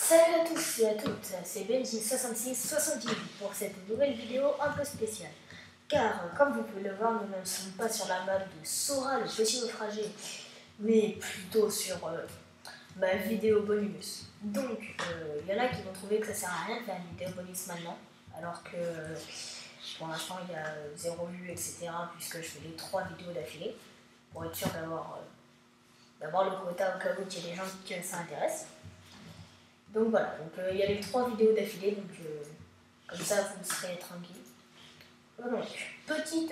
Salut à tous et à toutes, c'est Benji6678 pour cette nouvelle vidéo un peu spéciale. Car, comme vous pouvez le voir, nous ne sommes pas sur la map de Sora, le petit naufragé, mais plutôt sur ma vidéo bonus. Donc, il y en a qui vont trouver que ça sert à rien de faire une vidéo bonus maintenant, alors que pour l'instant il y a 0 vues, etc. puisque je fais les 3 vidéos d'affilée, pour être sûr d'avoir le quota au cas où il y a des gens qui ça intéresse. Donc voilà, il y a les 3 vidéos d'affilée, donc comme ça vous serez tranquille. Donc, petite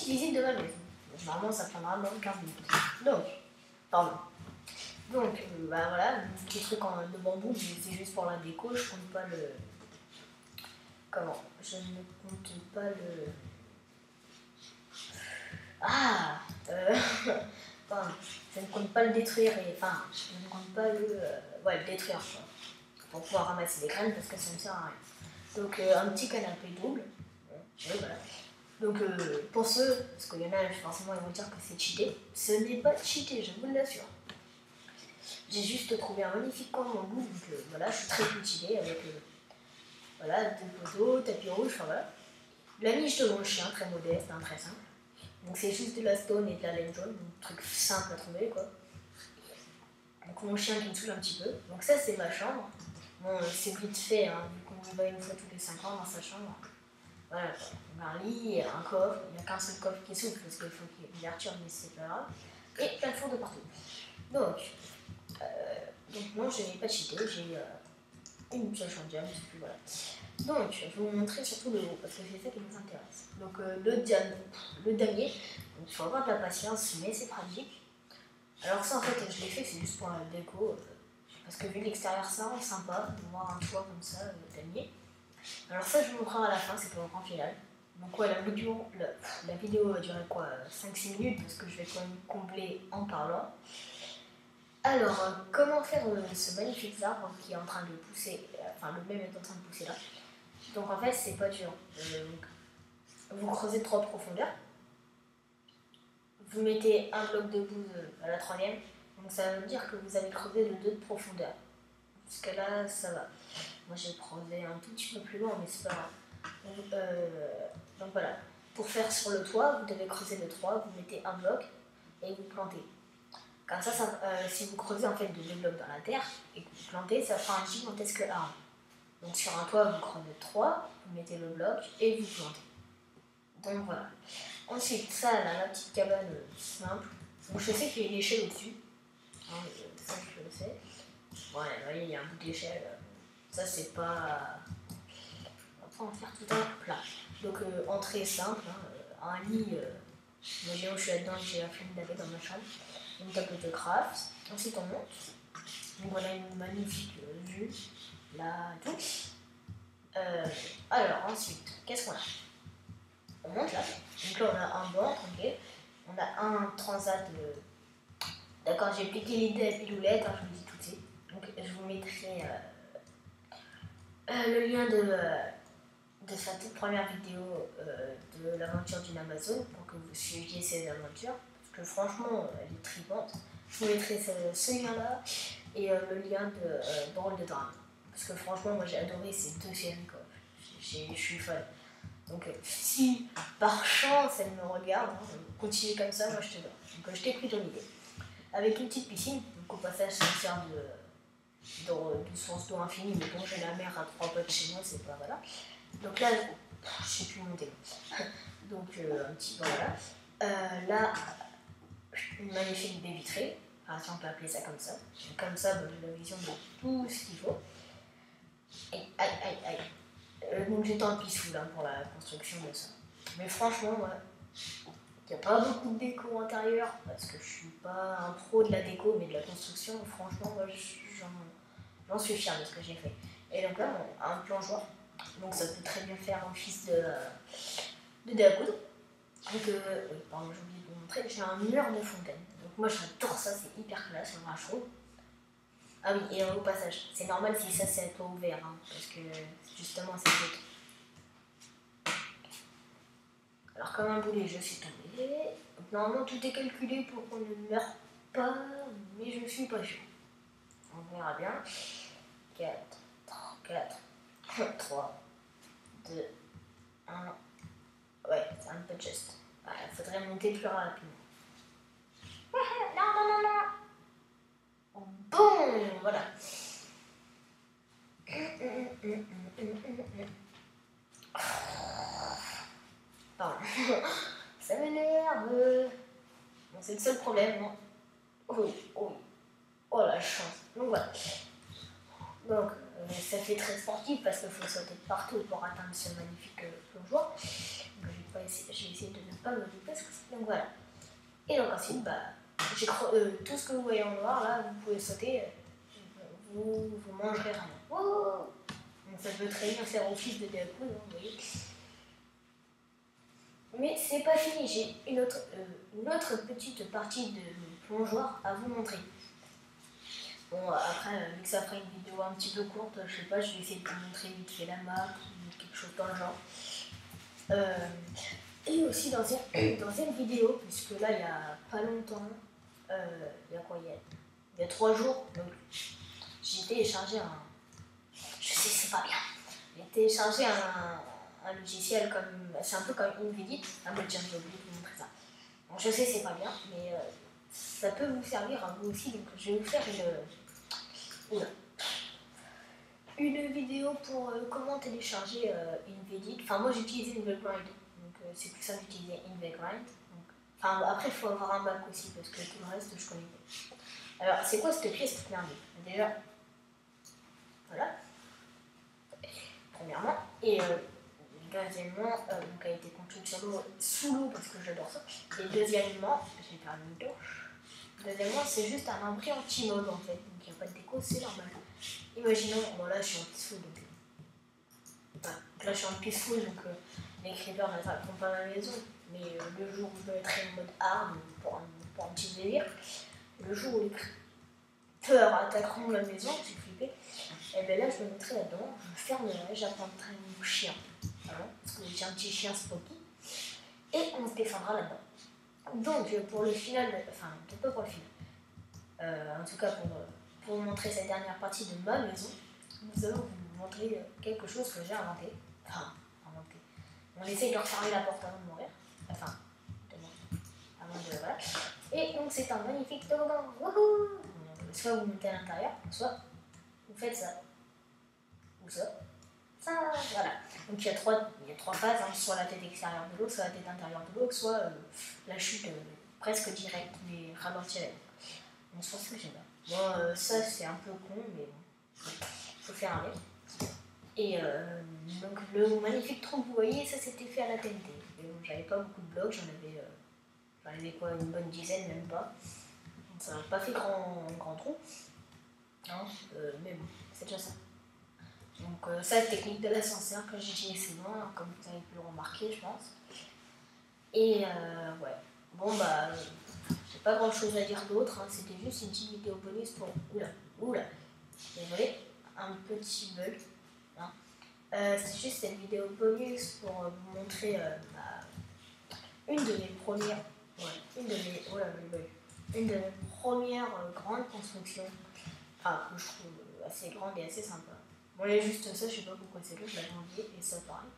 visite de ma maison. Normalement ça prendra moins de 15 minutes. Donc, pardon. Donc voilà, petit truc de bambou, mais c'est juste pour la déco, je compte pas le... Comment? Je ne compte pas le... Ah Enfin, je ne compte pas le détruire, enfin, je ne compte pas le détruire, quoi, pour pouvoir ramasser les graines parce que ça ne sert à rien. Donc un petit canapé double, oui, voilà. Donc pour ceux, parce qu'il y en a forcément ils vont dire que c'est cheaté, ce n'est pas cheaté, je vous l'assure. J'ai juste trouvé un magnifique coin en bout, donc voilà, je suis très motivée avec voilà, 2 poteaux, tapis rouge, enfin voilà. La niche de mon chien, très modeste, hein, très simple. Donc c'est juste de la stone et de la laine jaune, donc truc simple à trouver quoi. Donc mon chien qui me saoule un petit peu. Donc ça c'est ma chambre. Bon c'est vite fait, hein, vu qu'on y va une fois tous les 5 ans dans sa chambre. Voilà, on a un lit, un coffre, il n'y a qu'un seul coffre qui s'ouvre parce qu'il faut qu'il y ait une ouverture, mais c'est pas grave. Et plein de fours de partout. Donc non, je n'ai pas cheaté, j'ai une seule chambre, mais c'est plus voilà. Donc, je vais vous montrer surtout le haut, parce que c'est ça qui nous intéresse. Donc, le damier, il faut avoir de la patience, mais c'est pratique. Alors ça, en fait, je l'ai fait, c'est juste pour la déco, parce que vu l'extérieur, ça rend sympa de voir un toit comme ça, le damier. Alors ça, je vous montrerai à la fin, c'est pour le grand final. Donc ouais, la vidéo va durer quoi, 5-6 minutes, parce que je vais quand même combler en parlant. Alors, comment faire ce magnifique arbre qui est en train de pousser, enfin le même est en train de pousser là. Donc en fait, c'est pas dur. Vous creusez 3 profondeurs. Vous mettez un bloc de bouse à la 3e. Donc ça veut dire que vous avez creusé de 2 de profondeur. Jusqu'à là, ça va. Moi j'ai creusé un tout petit peu plus loin, mais c'est pas grave. Donc voilà. Pour faire sur le toit, vous devez creuser de 3. Vous mettez un bloc et vous plantez. Comme ça, si vous creusez en fait de 2 blocs dans la terre et que vous plantez, ça fera un gigantesque arbre. Donc sur un toit, vous creusez 3, vous mettez le bloc et vous plantez. Donc voilà. Ensuite, ça, là, la petite cabane simple. Donc je sais qu'il y a une échelle au-dessus. Hein, ça, je le sais. Ouais, vous voyez, il y a un bout d'échelle. Ça, c'est pas... On va pas en faire tout un plat. Donc entrée simple, hein, un lit. Moi, je suis là-dedans, j'ai la flemme d'aller dans ma chambre. Une table de craft. Ensuite, on monte. Donc voilà une magnifique vue. Là, tout. Alors, ensuite, qu'est-ce qu'on a? On monte là. Donc là, on a un banc, tranquille. On a un transat. D'accord, j'ai piqué l'idée à Piloulette, hein, je vous le dis tout de suite. Donc, je vous mettrai le lien de sa toute première vidéo de l'aventure d'une Amazon pour que vous suiviez ses aventures. Parce que franchement, elle est tripante. Je vous mettrai ce lien-là et le lien de Drôle de Drame. Parce que franchement, moi j'ai adoré ces 2 séries, quoi. Je suis fan. Donc si par chance elle me regarde, hein, continue comme ça, moi je te donne. Donc je t'ai pris ton idée. Avec une petite piscine, donc au passage ça me sert de source d'eau infinie, mais bon j'ai la mer à 3 pas de chez moi, c'est pas voilà. Donc là, je sais plus monter. Donc un petit peu voilà. Là, une magnifique baie vitrée, enfin, si on peut appeler ça comme ça. Et comme ça, j'ai la vision de tout ce qu'il faut. Et aïe. Donc j'étais en pissou là pour la construction de ça. Mais franchement, moi, il n'y a pas beaucoup de déco intérieure parce que je suis pas un pro de la déco, mais de la construction, franchement, moi j'en suis fière de ce que j'ai fait. Et donc là, on a un plongeoir. Donc ça peut très bien faire office de dé à coudre. Donc, oui, pardon, j'ai oublié de vous montrer, j'ai un mur de fontaine. Donc moi j'adore ça, c'est hyper classe, on je trouve. Ah oui, et au passage, c'est normal si ça c'est à toit ouvert, hein, parce que justement c'est tout. Alors comme un boulet, je suis tombée. Donc normalement tout est calculé pour qu'on ne meure pas, mais je suis pas sûre. On verra bien. 3, 2, 1. Ouais, c'est un peu juste. Il faudrait monter plus rapidement. Non, non, non, non. Bon, voilà. Pardon. Ça m'énerve. Bon, c'est le seul problème, non? Oui, oui. Oh la chance. Donc voilà. Donc ça fait très sportif parce qu'il faut sauter de partout pour atteindre ce magnifique plongeoir. Donc je vais essayer de ne pas me louper. Donc voilà. Et donc ensuite, tout ce que vous voyez en noir là, vous pouvez sauter. Vous mangerez rien. Oh, donc ça peut très bien faire office de découverte, vous voyez. Mais c'est pas fini, j'ai une autre petite partie de plongeoir à vous montrer. Bon, après, vu que ça fera une vidéo un petit peu courte, je sais pas, je vais essayer de vous montrer vite fait la map ou quelque chose dans le genre. Et aussi dans une vidéo, puisque là, il y a pas longtemps, il y a quoi, il y a 3 jours, donc j'ai téléchargé je sais, c'est pas bien. J'ai téléchargé un logiciel comme, c'est un peu comme InVidit. Ah mais tiens, j'ai oublié de vous montrer ça. Donc je sais, c'est pas bien, mais ça peut vous servir à vous aussi, donc je vais vous faire une vidéo pour comment télécharger InVidit. Enfin, moi j'utilise InVigrind, donc c'est plus simple d'utiliser InVigrind. Enfin, après, il faut avoir un bac aussi, parce que tout le reste, je connais pas. Alors, c'est quoi cette pièce toute merveilleuse? Déjà, voilà, premièrement. Et deuxièmement, donc elle a été construite sous l'eau, parce que j'adore ça. Et deuxièmement, je vais faire une touche. Deuxièmement, c'est juste un abri anti-mob en fait, donc il n'y a pas de déco, c'est normal. Imaginons, bon là je suis en peaceful, donc là je suis en peaceful, donc les creepers n'attaqueront pas ma maison, mais le jour où je mettrai en mode hard, pour un petit délire, le jour où les creepers attaqueront ma maison, j'ai flippé, et bien là je me mettrai là-dedans, je fermerai, j'apprendrai mon chien, voilà, parce que j'ai un petit chien Spocky, et on se défendra là-dedans. Donc pour le final, enfin peut-être pas pour le final, en tout cas pour vous montrer cette dernière partie de ma maison, nous allons vous montrer quelque chose que j'ai inventé. Enfin, inventé. On essaye de refermer la porte avant de mourir. Enfin, avant de... Voilà. Et donc c'est un magnifique toboggan. Wouhou! Soit vous montez à l'intérieur, soit vous faites ça. Ou ça. Ça, voilà. Donc il y a trois phases, hein, soit la tête extérieure de l'eau, soit la tête intérieure de l'eau, soit la chute presque directe, mais ralentie. On se pense que j'aime bien. Bon, ça c'est un peu con, mais bon, faut faire avec. Et donc le magnifique trou que vous voyez, ça c'était fait à la TNT. Et bon, j'avais pas beaucoup de blocs, j'en avais quoi, une bonne dizaine, même pas. Donc ça n'a pas fait grand trou. Hein, mais bon, c'est déjà ça. Donc ça, technique de l'ascenseur que j'utilise souvent, comme vous avez pu le remarquer, je pense. Et ouais, bon bah, j'ai pas grand chose à dire d'autre, hein. C'était juste une petite vidéo bonus pour... Oula, désolé, un petit bug. Hein. C'est juste une vidéo bonus pour vous montrer une de mes premières... une de mes premières grandes constructions. Enfin, que je trouve assez grande et assez sympa. Bon, il y a juste ça, je sais pas pourquoi c'est là, je l'avais oublié, et ça pareil.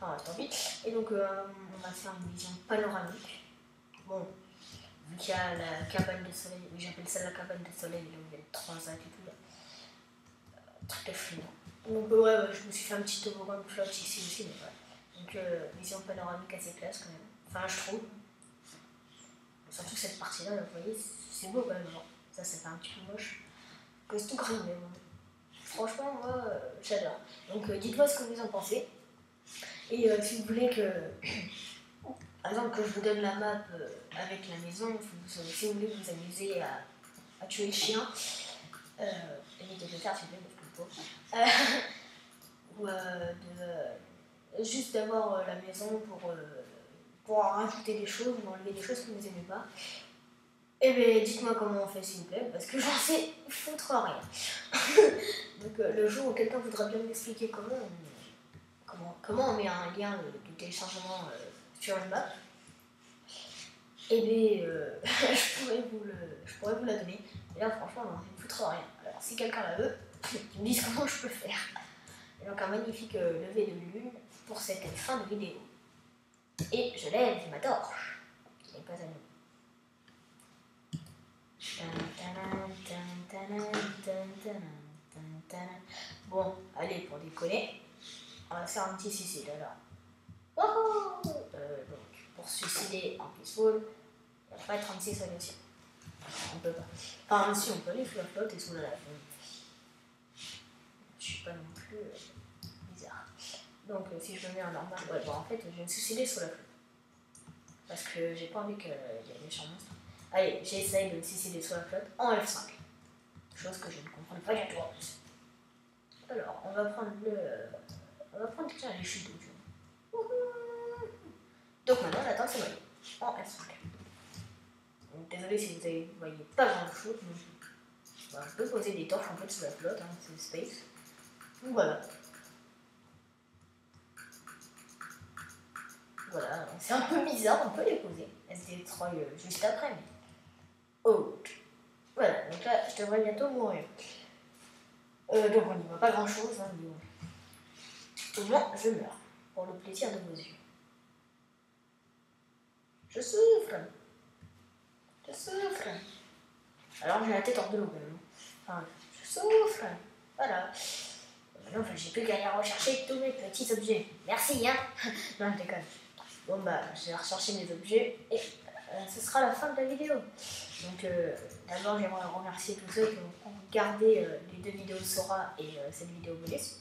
Enfin, tant pis. Et donc, on va faire une vision panoramique. Bon, vu qu'il y a la cabane de soleil, j'appelle ça la cabane de soleil, là où il y a le transat et tout là. Tout est fluide. Donc, ouais, je me suis fait un petit toboggan de flotte ici aussi, mais voilà. Donc, vision panoramique assez classe quand même. Enfin, je trouve. Surtout cette partie-là, vous voyez, c'est beau quand même. Bon, ça fait un petit peu moche. Que c'est tout gris, mais bon. Franchement, moi, j'adore. Donc, dites-moi ce que vous en pensez. Et si vous voulez que, par exemple, que je vous donne la map avec la maison, si vous voulez vous amuser à tuer le chien, évitez de le faire, s'il vous plaît, parce que ou juste d'avoir la maison pour en rajouter des choses ou enlever des choses que vous n'aimez pas. Eh bien, dites-moi comment on fait, s'il vous plaît, parce que j'en sais foutre rien. Donc, le jour où quelqu'un voudra bien m'expliquer comment on met un lien de téléchargement sur une map, eh bien, je pourrais vous la donner. Et là, franchement, on ne foutre rien. Alors, si quelqu'un la veut, qu'il me dise comment je peux faire. Et donc un magnifique lever de lune pour cette fin de vidéo. Et je lève ma torche, qui n'est pas allumée. Bon, allez, pour décoller, on va faire un petit suicide alors. Donc, pour se suicider en peaceful, il n'y a pas de 36 solutions. On peut pas. Enfin, si, on peut aller sous la flotte et sous la lave. Je suis pas non plus bizarre. Donc, si je me mets en normal, ouais, bon, en fait, je vais me suicider sous la flotte. Parce que j'ai pas envie qu'il y ait des méchants monstres. Allez, j'essaye de me suicider sous la flotte en F5. Chose que je ne comprends pas du tout en plus. Alors, on va prendre déjà les chutes d'eau. Donc maintenant, j'attends que ça m'aille en F5. Donc, désolé si vous ne voyez pas grand chose. On peut poser des torches en fait sous la flotte, hein, c'est space. Donc voilà. Voilà, c'est un peu bizarre, on peut les poser. Elles se détruisent juste après, mais. Oh! Voilà, donc là, je devrais bientôt mourir. Donc on n'y voit pas grand chose, hein, mais au moins je meurs, pour le plaisir de vos yeux. Je souffre. Je souffre. Alors j'ai la tête hors de l'eau quand même. Enfin, je souffre. Voilà. Maintenant, j'ai plus qu'à aller rechercher tous mes petits objets. Merci, hein. Non, je déconne. Bon bah, je vais rechercher mes objets et ce sera la fin de la vidéo. Donc d'abord, j'aimerais remercier tous ceux qui ont regardé les 2 vidéos Sora et cette vidéo bonus.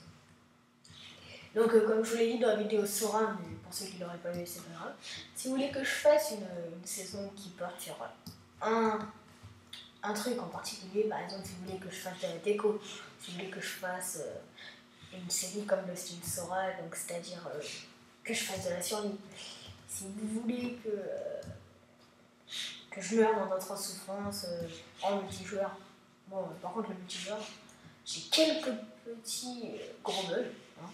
Donc comme je vous l'ai dit dans la vidéo Sora, mais pour ceux qui ne l'auraient pas vu, c'est pas grave. Si vous voulez que je fasse une saison qui porte sur un truc en particulier, par exemple si vous voulez que je fasse de la déco, si vous voulez que je fasse une série comme le style Sora, donc c'est-à-dire que je fasse de la survie. Si vous voulez que je meure dans d'autres souffrances en multijoueur, bon par contre le multijoueur, j'ai quelques petits gros bugs. Hein.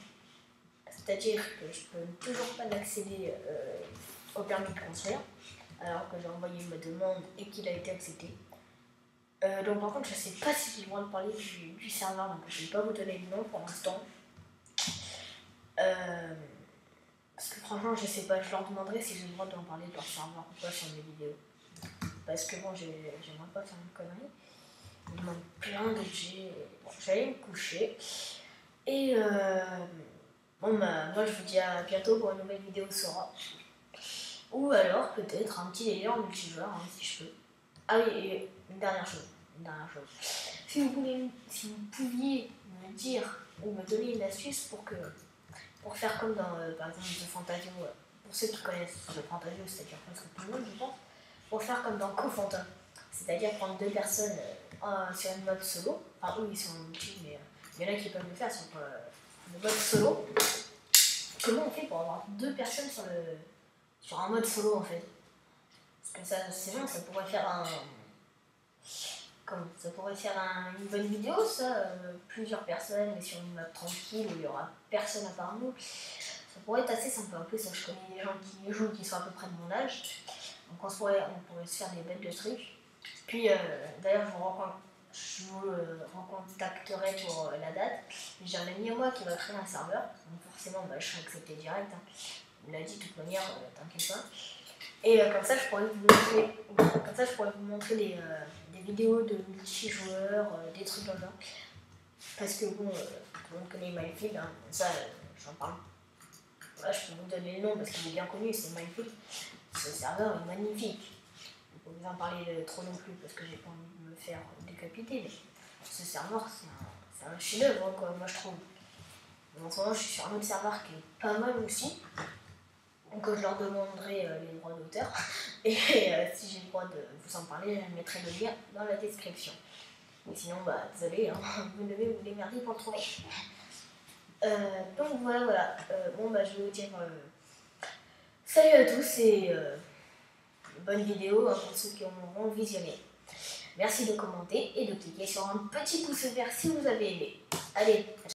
C'est-à-dire que je peux toujours pas accéder au permis de construire, alors que j'ai envoyé ma demande et qu'il a été accepté. Donc par contre, je sais pas si j'ai le droit de parler du serveur, donc je vais pas vous donner le nom pour l'instant. Parce que franchement, je sais pas, je leur demanderai si j'ai le droit d'en parler de leur serveur ou pas sur mes vidéos. Parce que bon, j'aimerais pas faire une connerie. Ils demandent plein d'objets. Bon, j'allais me coucher. Et bon bah moi je vous dis à bientôt pour une nouvelle vidéo Sora. Ou alors peut-être un petit délire en multijoueur hein, si je peux. Ah oui, et une dernière chose. Si vous pouviez me dire ou me donner une astuce pour faire comme dans par exemple The Fantasio, pour ceux qui connaissent The Fantasio, c'est-à-dire presque tout le monde je pense, pour faire comme dans Cofantin, c'est-à-dire prendre 2 personnes sur une mode solo, enfin eux ils sont en multi mais il y en a qui peuvent le faire sur le mode solo. Comment on fait pour avoir 2 personnes sur un mode solo en fait? Parce que ça, c'est bon, ça pourrait faire une bonne vidéo, ça, plusieurs personnes, mais sur une map tranquille où il y aura personne à part nous. Ça pourrait être assez sympa. En plus, je connais des gens qui jouent qui sont à peu près de mon âge. Donc on pourrait se faire des bêtes de trucs. Puis d'ailleurs, je vous recontacterai pour la date. J'ai un ami à moi qui va créer un serveur. Donc forcément, je serai accepté direct. Hein. Il me l'a dit de toute manière, t'inquiète pas. Et comme ça, je pourrais vous montrer des vidéos de multijoueurs, des trucs comme ça. Parce que bon, tout le monde connaît Minefield, hein, ça, j'en parle. Voilà, je peux vous donner le nom parce qu'il est bien connu, c'est Minefield. Ce serveur est magnifique. Je ne peux pas vous en parler trop non plus parce que j'ai pas envie de me faire décapiter. Mais ce serveur, c'est un chef-d'œuvre, quoi, moi je trouve. En ce moment, je suis sur un autre serveur qui est pas mal aussi. Donc je leur demanderai les droits d'auteur et si j'ai le droit de vous en parler, je mettrai le lien dans la description. Mais sinon, désolé, hein, vous devez vous démerder pour le trouver. Donc voilà. Bon je vais vous dire salut à tous et bonne vidéo hein, pour ceux qui auront visionné. Merci de commenter et de cliquer sur un petit pouce vert si vous avez aimé. Allez.